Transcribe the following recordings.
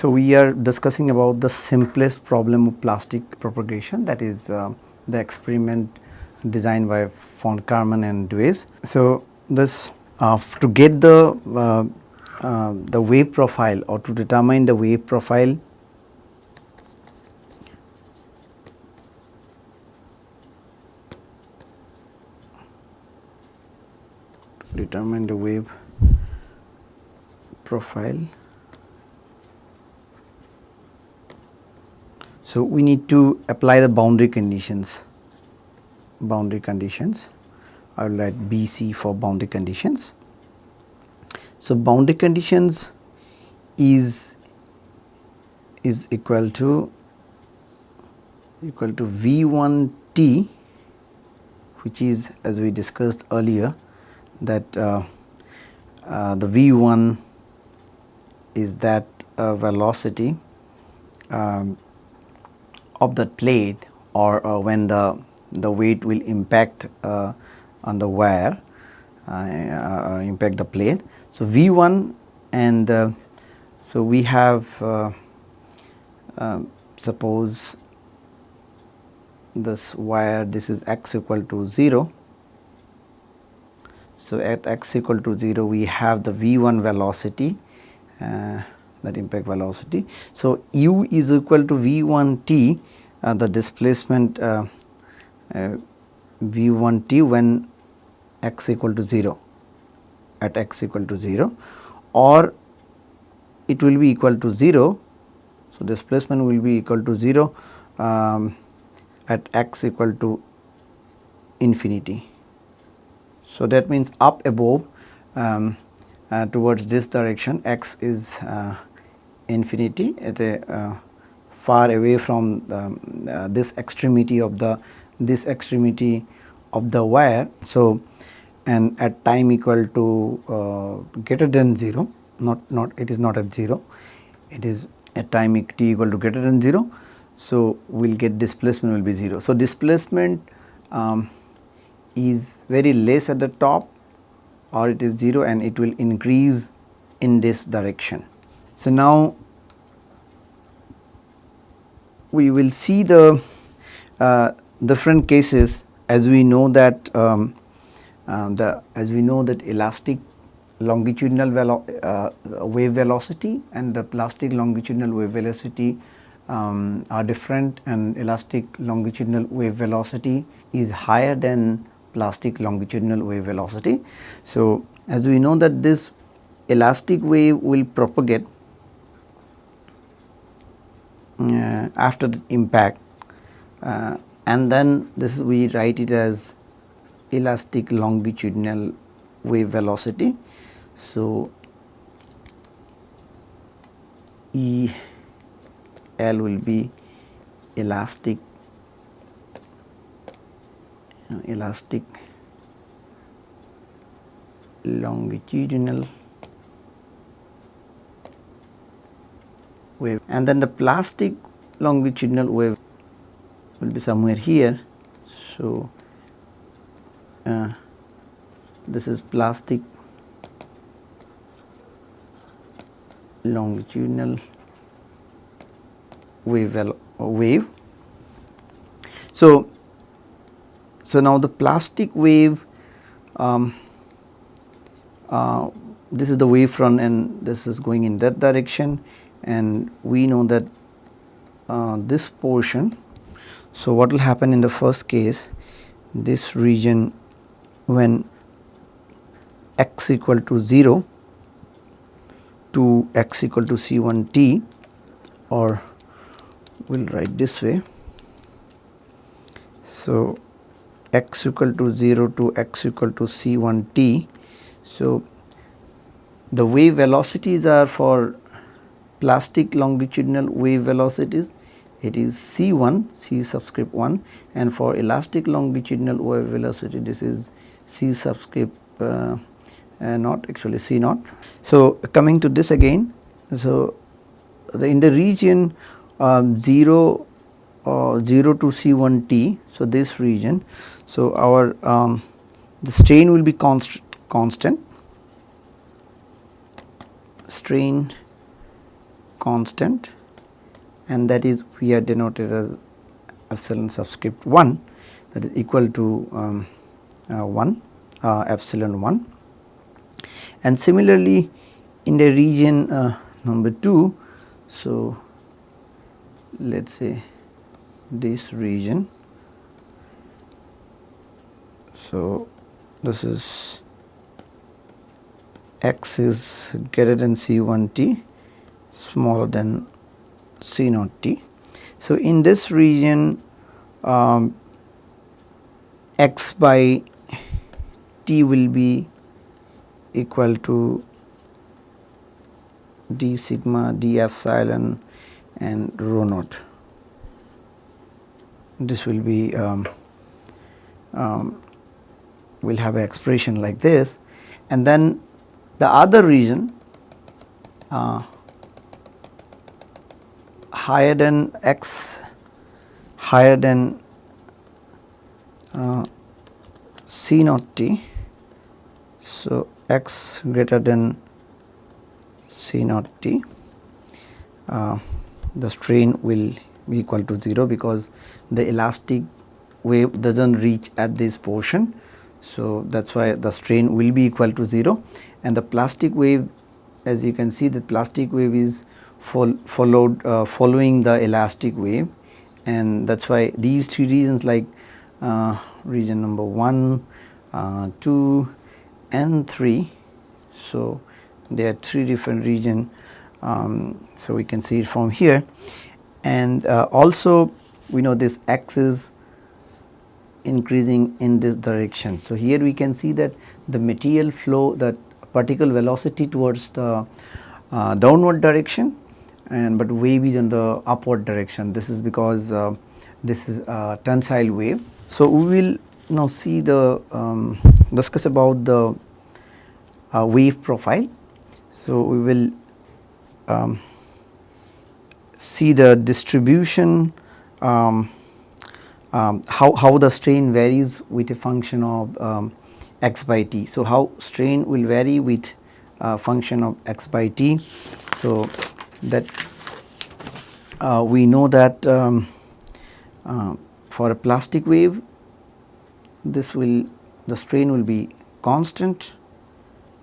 So we are discussing about the simplest problem of plastic propagation, that is the experiment designed by von Karman and Dewey. So this to get the wave profile, or to determine the wave profile, so we need to apply the boundary conditions. I will write BC for boundary conditions. So boundary conditions is equal to V1T, which is, as we discussed earlier, that the V1 is that velocity of the plate, or when the weight will impact on the wire, impact the plate. So V1, and so we have suppose this wire, this is x equal to 0. So at x equal to 0 we have the V1 velocity, that impact velocity. So u is equal to V1T, the displacement V1T when x equal to 0, at x equal to 0, or it will be equal to 0. So displacement will be equal to 0 at x equal to infinity. So that means up above towards this direction, x is infinity, at a far away from this extremity of the wire. So and at time equal to greater than 0, it is not at 0, it is at time t equal to greater than 0. So we will get displacement will be 0. So displacement is very less at the top, or it is 0, and it will increase in this direction. So now we will see the different cases, as we know that elastic longitudinal wave velocity and the plastic longitudinal wave velocity are different, and elastic longitudinal wave velocity is higher than plastic longitudinal wave velocity. So as we know that this elastic wave will propagate after the impact, and then this we write it as elastic longitudinal wave velocity. So EL will be elastic longitudinal wave, and then the plastic longitudinal wave will be somewhere here. So this is plastic longitudinal wave. So now the plastic wave, this is the wave front, and this is going in that direction, and we know that this portion. So what will happen in the first case, this region when x equal to 0 to x equal to C1t, or we will write this way. So x equal to 0 to x equal to C1t. So the wave velocities are for plastic longitudinal wave velocities, it is C1, C subscript 1, and for elastic longitudinal wave velocity this is C subscript not, actually C naught. So coming to this again, so in the region 0 to C1t, so this region, so our the strain will be constant, strain constant, and that is we are denoted as epsilon subscript 1, that is equal to 1 epsilon 1. And similarly in the region number 2, so let us say this region, so this is x is greater than C1 t, smaller than C0 t. So in this region x by t will be equal to d sigma d epsilon and rho naught. This will be will have an expression like this, and then the other region higher than x, higher than C0 t, so x greater than C0 t, the strain will be equal to 0 because the elastic wave does not reach at this portion. So that is why the strain will be equal to 0, and the plastic wave, as you can see, the plastic wave is following the elastic wave, and that is why these three regions like region number 1, 2 and 3. So there are 3 different regions, so we can see it from here, and also we know this x is increasing in this direction. So here we can see that the material flow, that particle velocity towards the downward direction, and but wave is in the upward direction. This is because this is a tensile wave. So we will now see the discuss about the wave profile. So we will see the distribution, how the strain varies with a function of x by t. So how strain will vary with a function of x by t. So that we know that for a plastic wave, this will, the strain will be constant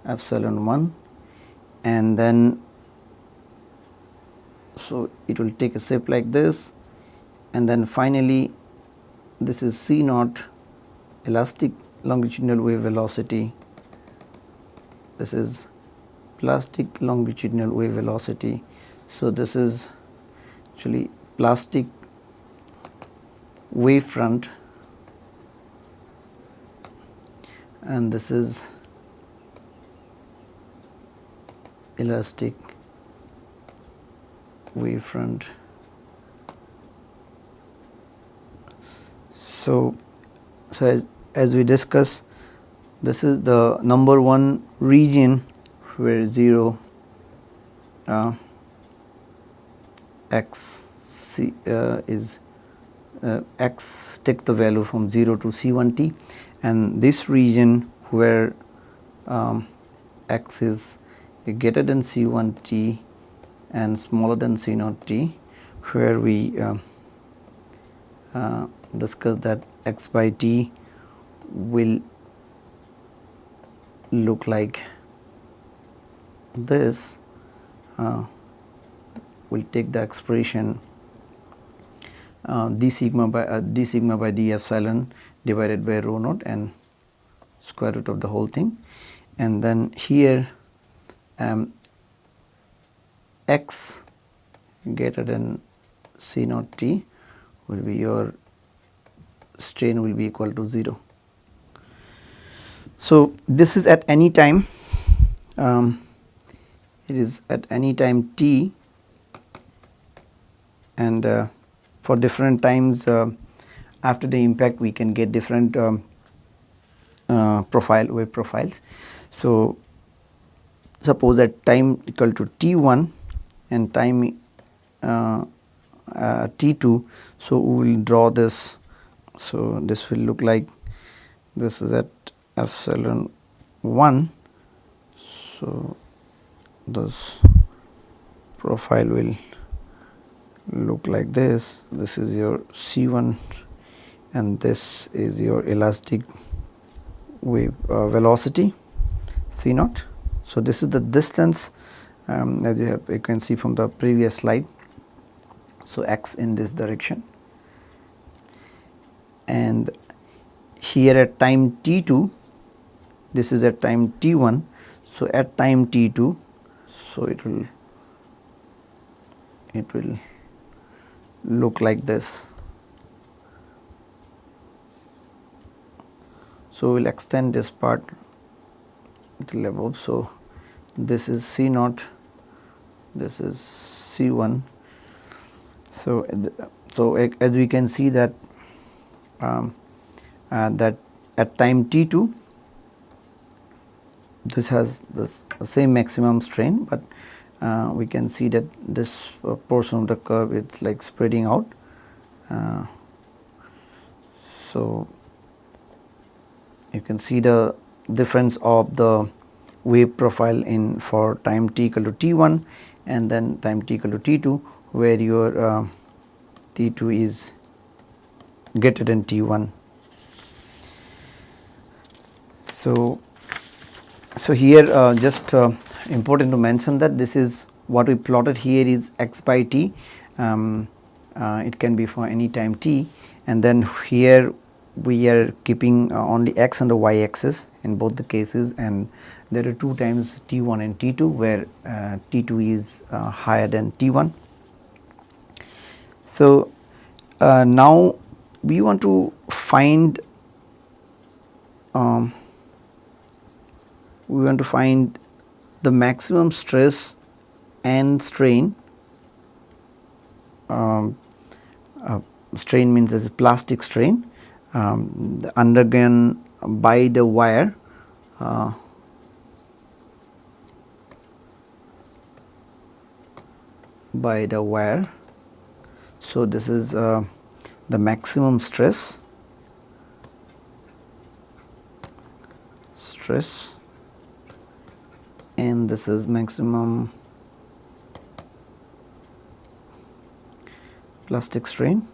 epsilon 1, and then so it will take a shape like this, and then finally this is C naught elastic longitudinal wave velocity, this is plastic longitudinal wave velocity. So this is actually plastic wave front, and this is elastic wave front. So as we discuss, this is the number 1 region where 0 x c is x takes the value from 0 to C1 t, and this region where x is greater than C1 t and smaller than C0 t, where we discuss that x by t will look like this. We'll take the expression d sigma by d epsilon divided by rho naught and square root of the whole thing, and then here x greater than C0 t will be your strain will be equal to 0. So this is at any time, it is at any time t, and for different times after the impact we can get different wave profiles. So suppose that time equal to t1 and time t2, so we will draw this. So this will look like this is at epsilon 1, so this profile will look like this. This is your C1 and this is your elastic wave velocity C naught. So, this is the distance as you can see from the previous slide. So, x in this direction, and here at time t2, this is at time t1. So, at time t2, so it will look like this. So, we will extend this part little above. So, this is C naught, this is C1. So, as we can see that that at time t2 this has this same maximum strain, but we can see that this portion of the curve it's like spreading out. So, you can see the difference of the wave profile in for time t equal to t1 and then time t equal to t2, where your t2 is greater than t1. So, here just important to mention that this is what we plotted here is x by t. It can be for any time t, and then here we are keeping only x and the y axis in both the cases, and there are two times t1 and t2 where t2 is higher than t1. So, now we want to find the maximum stress and strain. Strain means as a plastic strain undergone by the wire So, this is the maximum stress and this is maximum plastic strain.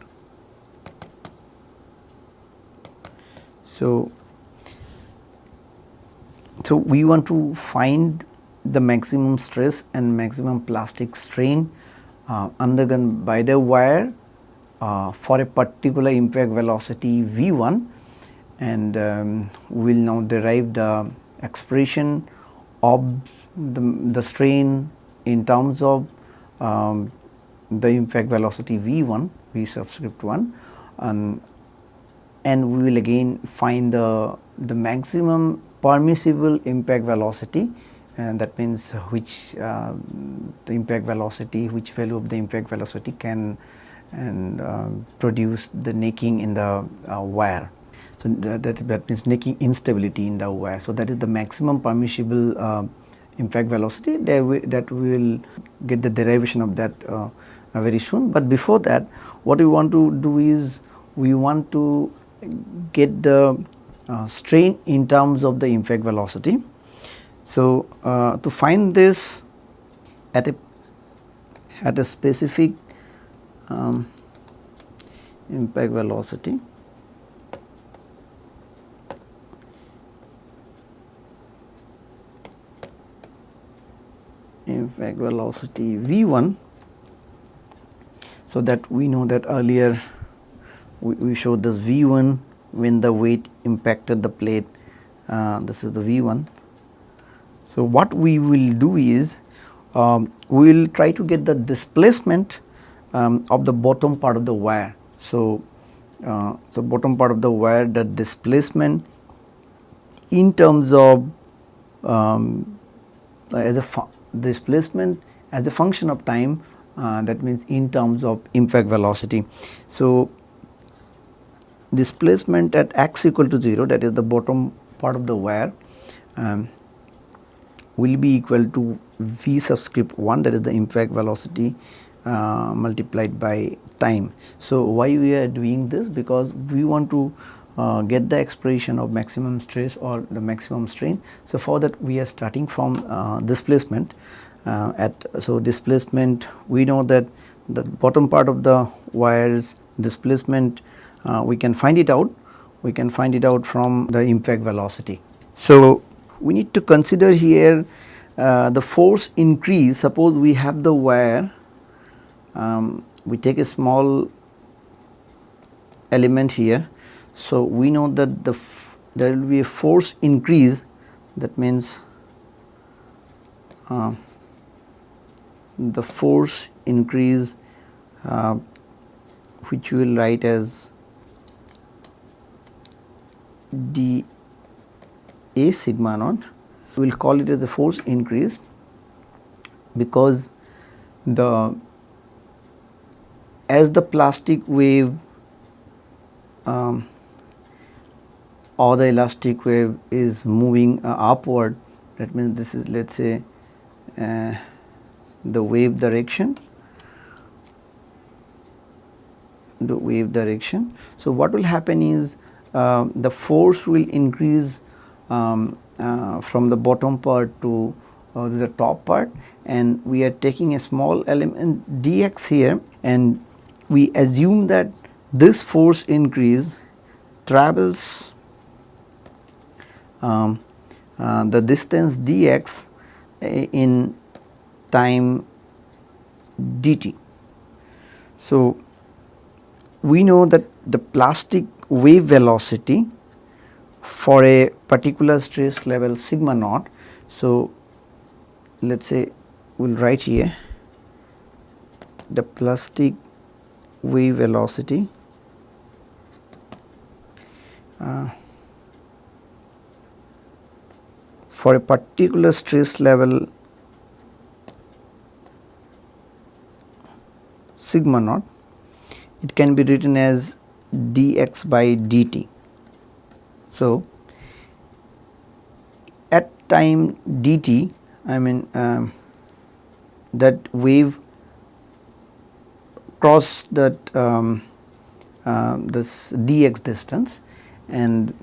So, we want to find the maximum stress and maximum plastic strain undergone by the wire for a particular impact velocity v1, and we will now derive the expression of the strain in terms of the impact velocity v1, v subscript 1, and we will again find the maximum permissible impact velocity, and that means which the impact velocity, which value of the impact velocity can produce the necking in the wire. So, that means necking instability in the wire. So, that is the maximum permissible impact velocity that we will get the derivation of that very soon. But before that, what we want to do is we want to get the strain in terms of the impact velocity. So, to find this at a specific impact velocity, v1, so that we know that earlier we showed this v1 when the weight impacted the plate. This is the v1. So, what we will do is we will try to get the displacement of the bottom part of the wire. So, bottom part of the wire, the displacement in terms of displacement as a function of time, that means in terms of impact velocity. So, displacement at x equal to 0, that is the bottom part of the wire, will be equal to v subscript 1, that is the impact velocity multiplied by time. So, why we are doing this? Because we want to get the expression of maximum stress or the maximum strain. So, for that we are starting from displacement. so displacement, we know that the bottom part of the wire's displacement, we can find it out. We can find it out from the impact velocity. So we need to consider here the force increase. Suppose we have the wire, we take a small element here. So we know that there will be a force increase, that means the force increase, which we will write as dA sigma naught. We will call it as the force increase, because as the plastic wave or the elastic wave is moving upward, that means this is, let us say, the wave direction. So what will happen is the force will increase from the bottom part to the top part, and we are taking a small element dx here, and we assume that this force increase travels the distance dx in time dt. So we know that the plastic wave velocity for a particular stress level sigma naught. So let us say we will write here the plastic wave velocity for a particular stress level sigma naught, it can be written as dx by dt. So at time dt, I mean that wave cross that this dx distance, and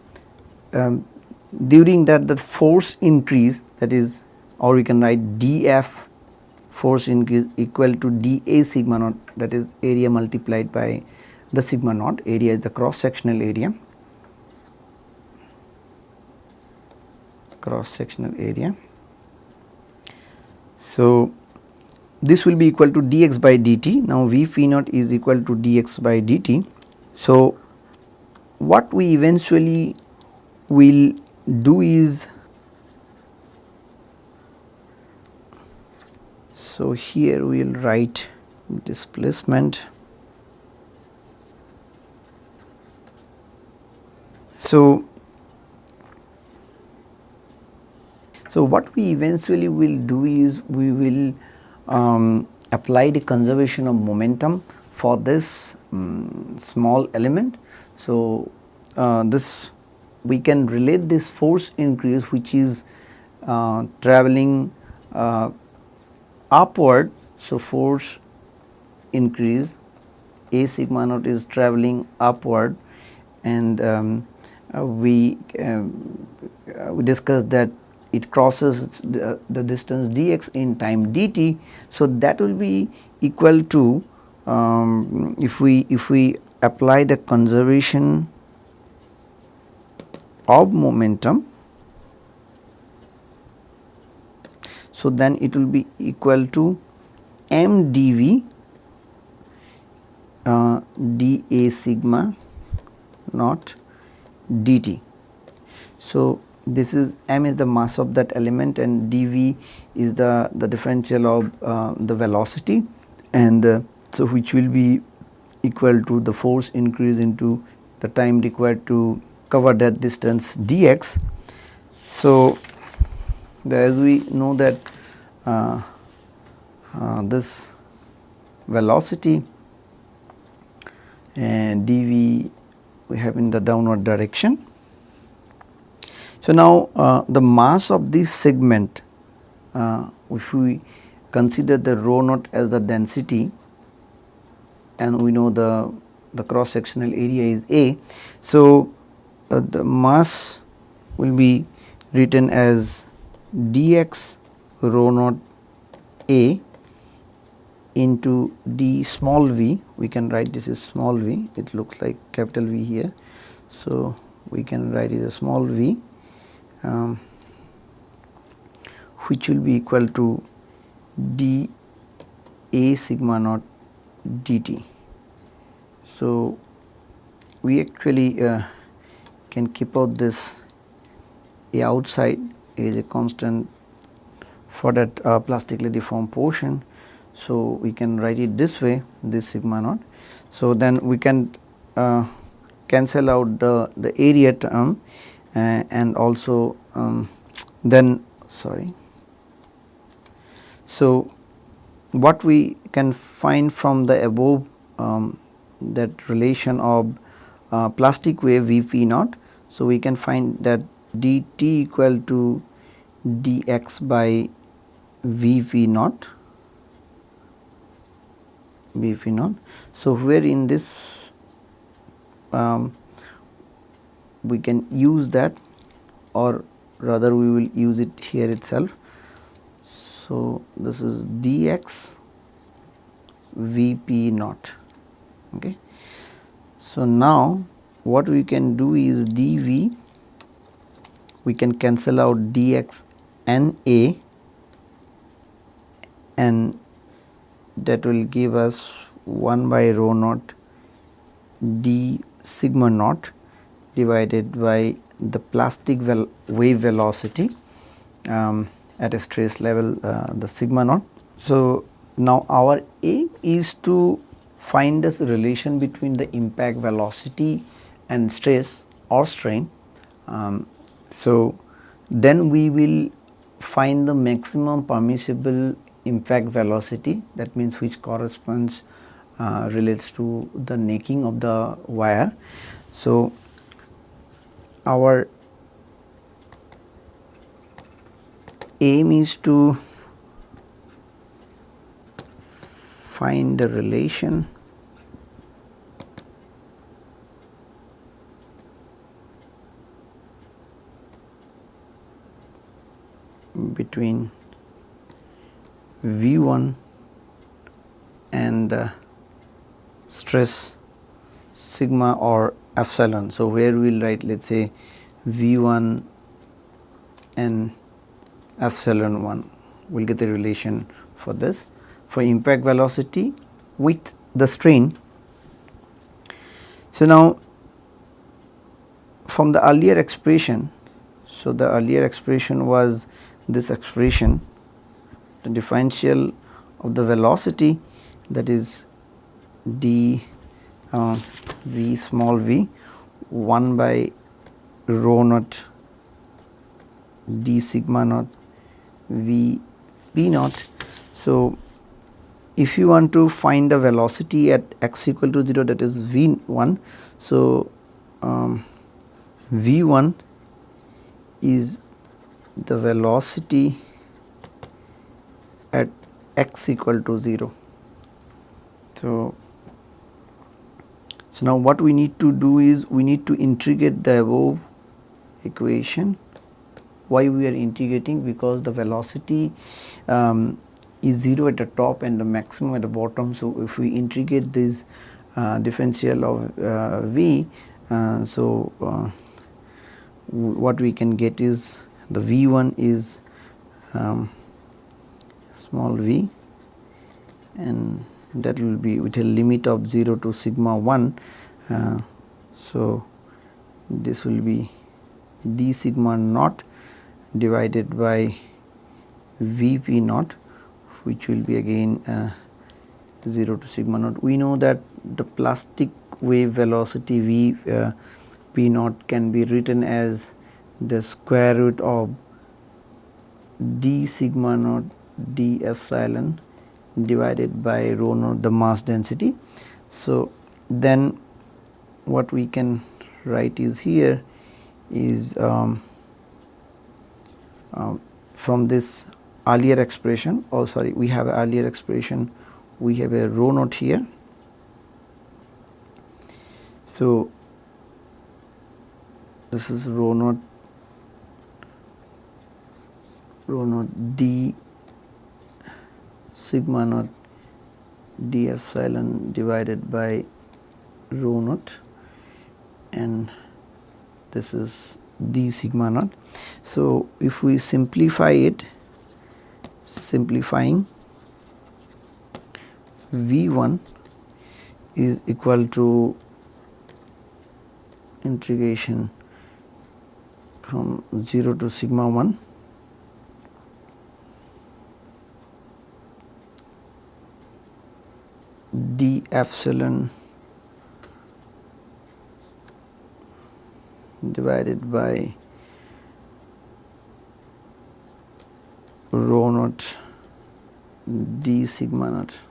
during that the force increase, that is, or we can write df force increase equal to dA sigma naught, that is area multiplied by the sigma naught. Area is the cross sectional area. So this will be equal to dx by dt. Now V phi naught is equal to dx by dt. So what we eventually will do is, so here we will write displacement. So what we eventually will do is we will apply the conservation of momentum for this small element. So this we can relate this force increase, which is traveling upward. So force increase A sigma naught is traveling upward, and we discussed that it crosses the distance dx in time dt. So that will be equal to, if we apply the conservation of momentum, so then it will be equal to m dv dA sigma naught dt. So this is, m is the mass of that element, and dv is the differential of the velocity, and so which will be equal to the force increase into the time required to cover that distance dx. So as we know that this velocity and dv we have in the downward direction. So now the mass of this segment, if we consider the rho naught as the density, and we know the cross sectional area is A. So the mass will be written as dx rho naught A into d small v. We can write this as small v, it looks like capital V here. So, we can write it as small v, which will be equal to d A sigma naught dt. So, we actually can keep out this A outside is a constant for that plastically deformed portion. So, we can write it this way, this sigma naught. So, then we can cancel out the area term and also then sorry. So, what we can find from the above that relation of plastic wave V p naught. So, we can find that dt equal to dx by V v naught. So, where in this we can use that, or rather we will use it here itself. So, this is dx V p naught. Okay. So, now what we can do is dv, we can cancel out dx and a, and that will give us 1 by rho naught d sigma naught divided by the plastic wave velocity at a stress level, the sigma naught. So, now our aim is to find this relation between the impact velocity and stress or strain. So, then we will find the maximum permissible impact velocity, that means which corresponds relates to the necking of the wire. So, our aim is to find the relation between V1 and stress sigma or epsilon. So, where we will write, let us say V1 and epsilon 1, we will get the relation for this for impact velocity with the strain. So, now from the earlier expression, so the earlier expression was this expression, the differential of the velocity, that is d v small v 1 by rho naught d sigma naught v p naught. So, if you want to find the velocity at x equal to 0, that is v1. So, v1 is the velocity at x equal to 0. So, now what we need to do is we need to integrate the above equation. Why we are integrating? Because the velocity is 0 at the top and the maximum at the bottom. So, if we integrate this differential of v, what we can get is the v1 is small v, and that will be with a limit of 0 to sigma 1. So, this will be d sigma naught divided by v p naught, which will be again 0 to sigma naught. We know that the plastic wave velocity v p naught can be written as the square root of d sigma naught d epsilon divided by rho naught, the mass density. So, then what we can write is here is from this earlier expression, oh sorry, we have earlier expression, we have a rho naught here. So, this is rho naught d sigma naught d epsilon divided by rho naught, and this is d sigma naught. So, if we simplify it, simplifying V1 is equal to integration from 0 to sigma 1 d epsilon divided by rho naught d sigma naught.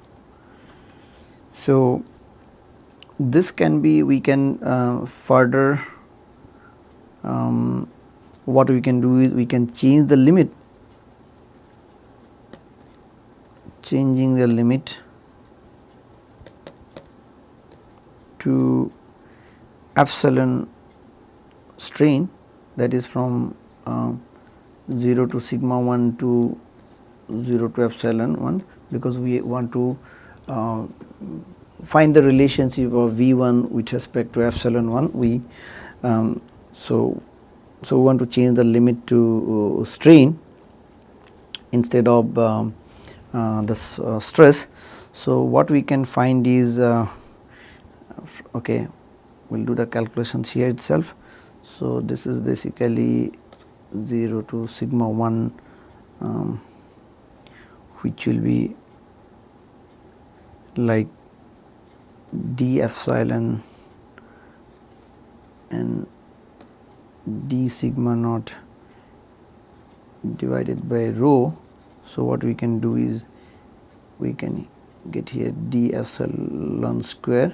So, this can be, we can further, what we can do is we can change the limit, changing the limit to epsilon strain, that is from 0 to sigma 1 to 0 to epsilon 1, because we want to find the relationship of V1 with respect to epsilon 1. We so we want to change the limit to strain instead of this stress. So, what we can find is okay, we will do the calculations here itself. So, this is basically 0 to sigma 1, which will be like d epsilon and d sigma naught divided by rho. So, what we can do is we can get here d epsilon square,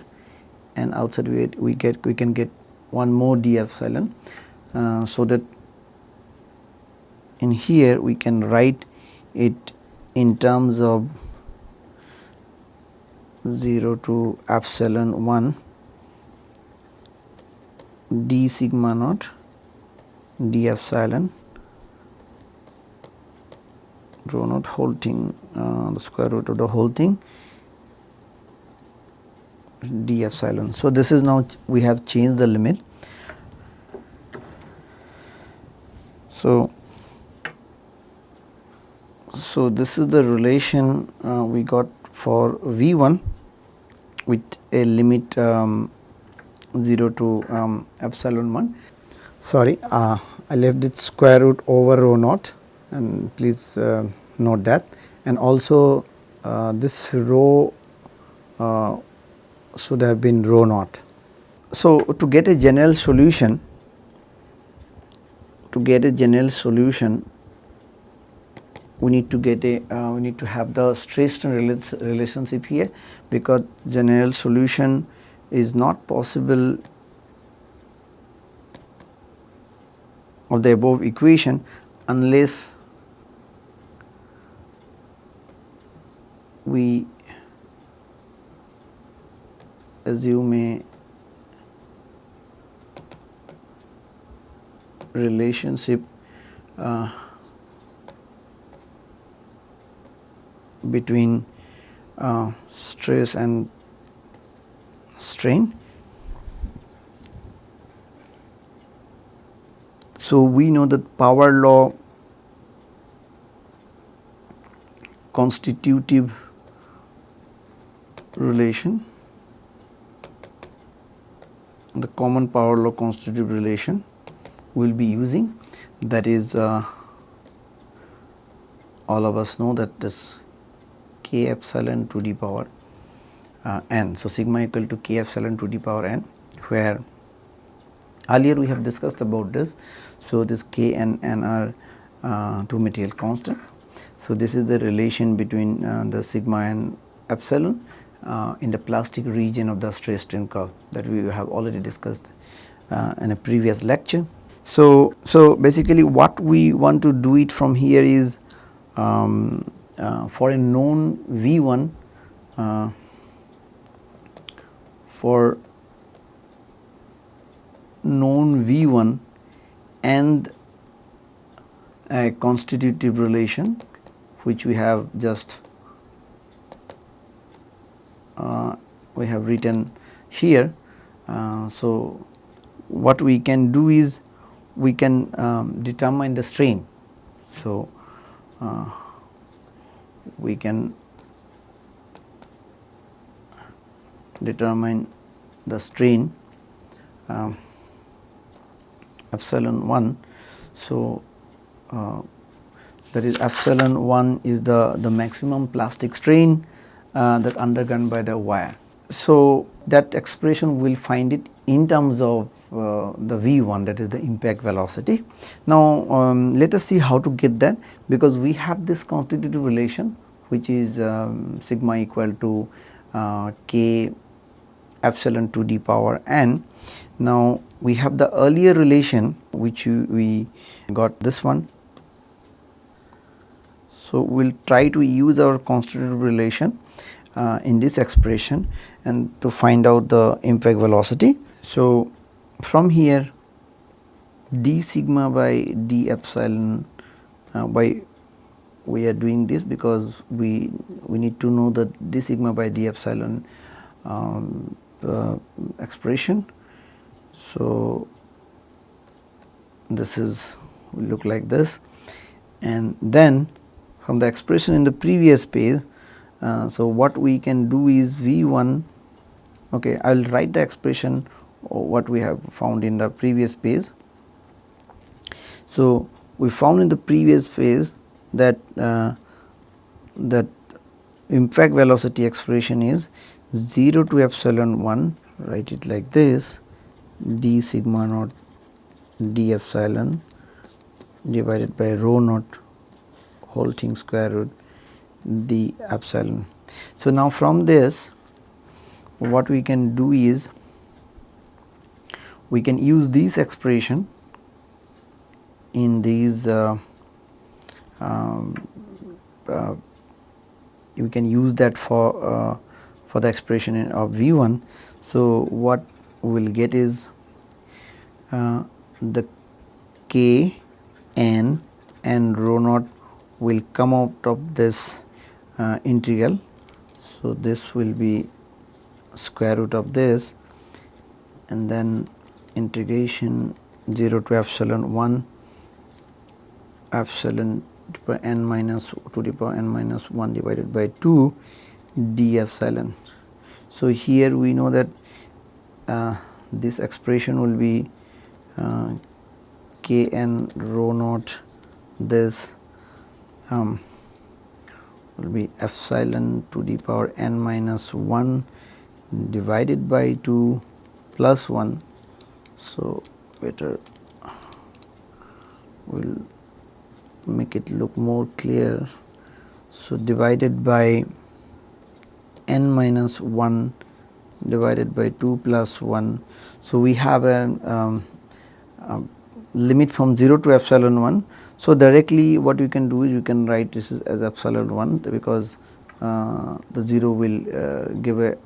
and outside we can get one more d epsilon, so that in here we can write it in terms of 0 to epsilon 1 d sigma naught d epsilon rho naught whole thing, the square root of the whole thing d epsilon. So, this is now we have changed the limit. So, this is the relation we got for V1 with a limit 0 to epsilon 1. Sorry, I left it square root over rho naught, and please note that, and also this rho should have been rho naught. So, to get a general solution, we need to get a we need to have the stress strain relationship here, because general solution is not possible of the above equation unless we assume a relationship between stress and strain. So, we know that power law constitutive relation, the common power law constitutive relation we will be using, that is all of us know that this k epsilon to the power n. So, sigma equal to k epsilon to the power n, where earlier we have discussed about this. So, this k and n are two material constant. So, this is the relation between the sigma and epsilon in the plastic region of the stress strain curve that we have already discussed in a previous lecture. So, basically what we want to do it from here is for a known V1, for known V1 and a constitutive relation which we have just we have written here. So what we can do is we can determine the strain. So we can determine the strain epsilon 1. So that is epsilon 1 is the maximum plastic strain that undergone by the wire. So that expression we will find it in terms of the V1, that is the impact velocity. Now let us see how to get that, because we have this constitutive relation which is sigma equal to k epsilon to the power n. Now we have the earlier relation which we got this one. So we will try to use our constitutive relation in this expression and to find out the impact velocity. So from here d sigma by d epsilon, by we are doing this because we need to know the d sigma by d epsilon expression. So this is will look like this, and then from the expression in the previous page, so what we can do is V1, okay, I will write the expression what we have found in the previous page. So we found in the previous phase that that impact velocity expression is 0 to epsilon 1, write it like this, d sigma naught d epsilon divided by rho naught whole thing square root d epsilon. So now from this what we can do is we can use this expression in these you can use that for the expression of V1. So what we will get is the k n and rho naught will come out of this integral. So this will be square root of this, and then integration 0 to epsilon 1 epsilon to the power n minus 1 divided by 2 d epsilon. So here we know that this expression will be k n rho naught, this will be epsilon to the power n minus 1 divided by 2 plus 1. So better we will make it look more clear. So divided by n minus 1 divided by 2 plus 1. So we have a limit from 0 to epsilon 1. So directly what you can do is you can write this as epsilon 1, because the 0 will give a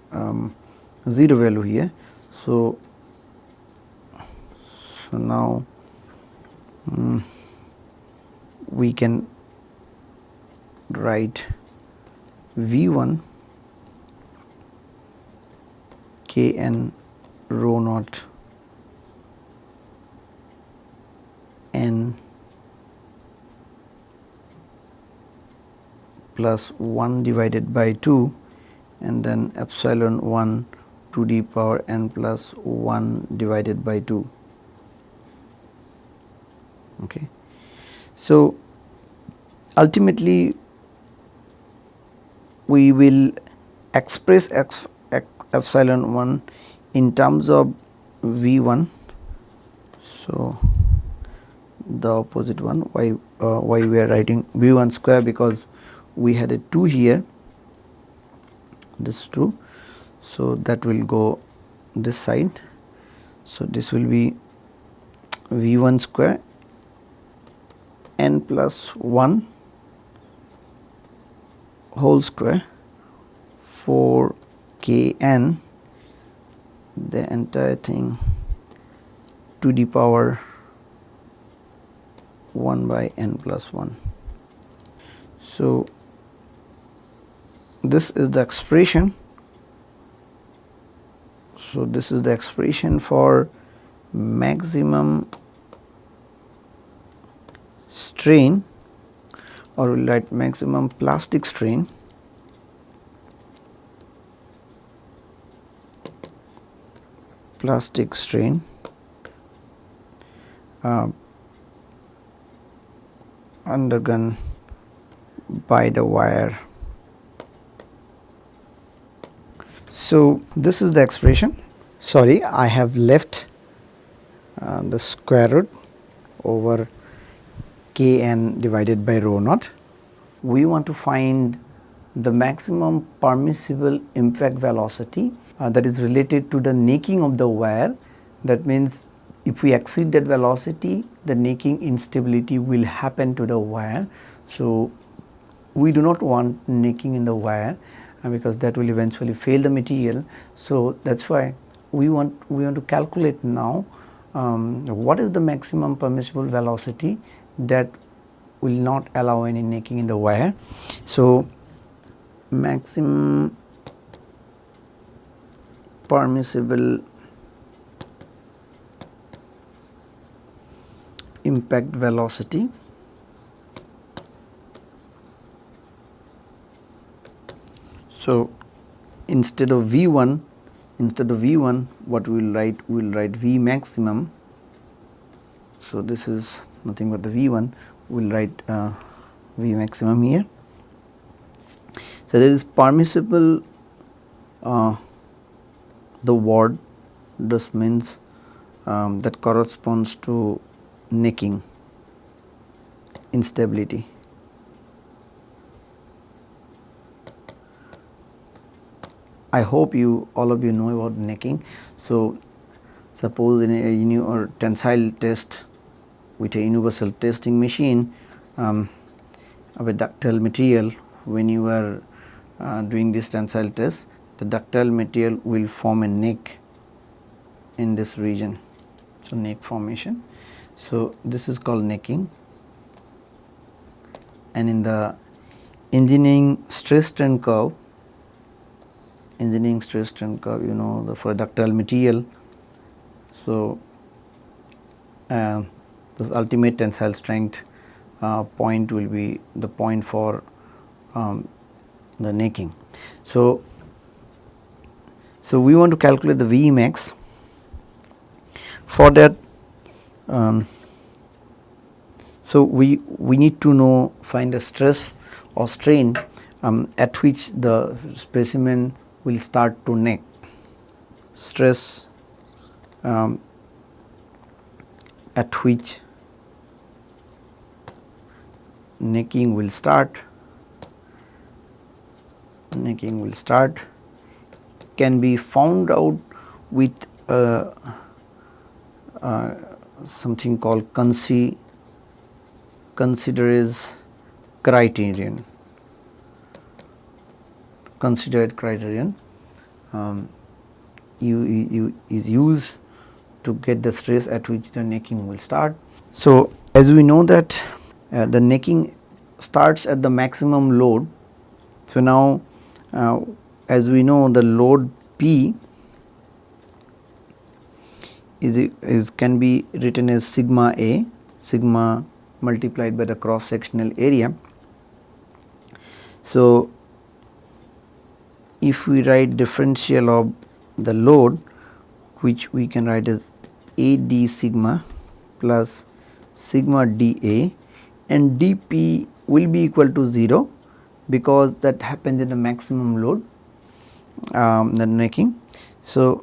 0 value here. So now we can write V1 k n rho naught n plus 1 divided by 2, and then epsilon 1 to the power n plus 1 divided by 2. Okay. So ultimately we will express epsilon 1 in terms of V1. So the opposite one, why we are writing V1 square, because we had a 2 here, this 2, so that will go this side. So this will be V1 square n plus 1 whole square for k n, the entire thing to the power 1 by n plus 1. So this is the expression So, this is the expression for maximum strain, or we will write maximum plastic strain undergone by the wire. So, this is the expression. Sorry, I have left the square root over Kn divided by rho naught. We want to find the maximum permissible impact velocity that is related to the necking of the wire. That means, if we exceed that velocity, the necking instability will happen to the wire. So, we do not want necking in the wire because that will eventually fail the material. So, that is why we want to calculate now what is the maximum permissible velocity that will not allow any necking in the wire. So, maximum permissible impact velocity So, instead of V1 what we will write? We will write V maximum. So, this is nothing but the V1, we will write V maximum here. So, there is permissible the word, this means that corresponds to necking instability. I hope all of you know about necking. So, suppose in your tensile test with a universal testing machine of a ductile material, when you are doing this tensile test, the ductile material will form a neck in this region. So, neck formation. So, this is called necking, and in the engineering stress strain curve, you know, for ductile material. So, this ultimate tensile strength point will be the point for the necking. So, we want to calculate the V max. For that, so we need to find a stress or strain at which the specimen will start to neck. Stress at which necking will start can be found out with something called considered criterion. Considered criterion is used to get the stress at which the necking will start. So, as we know that the necking starts at the maximum load. So, now as we know, the load P can be written as sigma A, sigma multiplied by the cross sectional area. So, if we write differential of the load, which we can write as A d sigma plus sigma dA, and dP will be equal to 0 because that happens in the maximum load, the necking. So,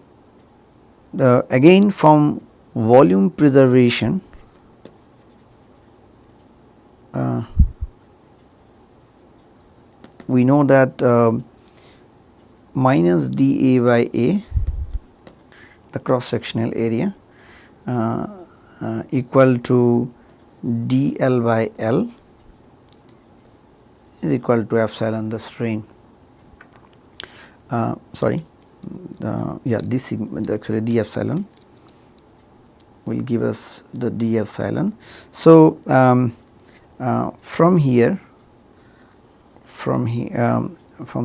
again from volume preservation, we know that minus dA by A, the cross sectional area, equal to dL by L is equal to epsilon the strain. This sigma, actually d epsilon will give us the d epsilon. So, from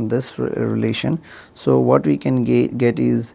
this relation, so what we can get is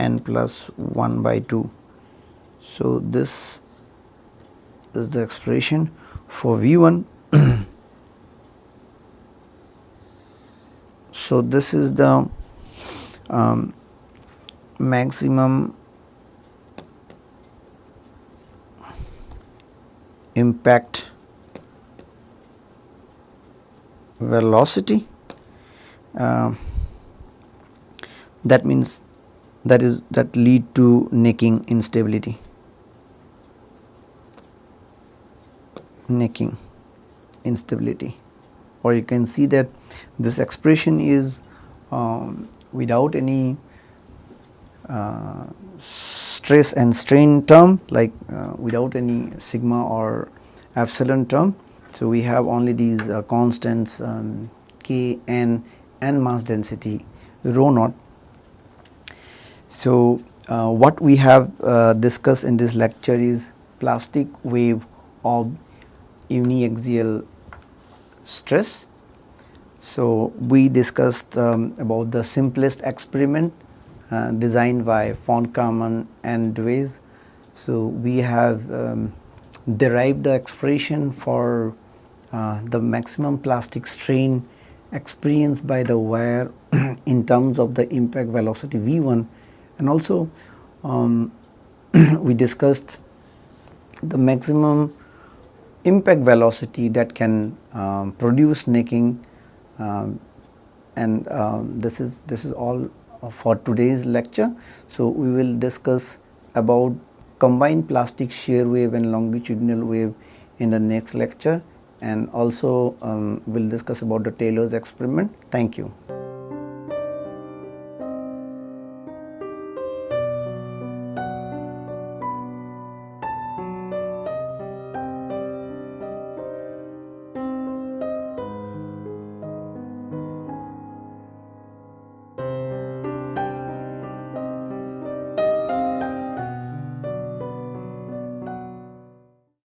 n plus 1 by 2. So, this is the expression for V1. So, this is the maximum impact velocity, that means that lead to necking instability, or you can see that this expression is without any stress and strain term, like without any sigma or epsilon term. So, we have only these constants k, n and mass density rho naught. So, what we have discussed in this lecture is plastic wave of uniaxial stress. So, we discussed about the simplest experiment designed by von Karman and Dewey's. So, we have derived the expression for the maximum plastic strain experienced by the wire in terms of the impact velocity V1, and also we discussed the maximum impact velocity that can produce necking, and this is all for today's lecture. So, we will discuss about combined plastic shear wave and longitudinal wave in the next lecture, and also we will discuss about the Taylor's experiment. Thank you.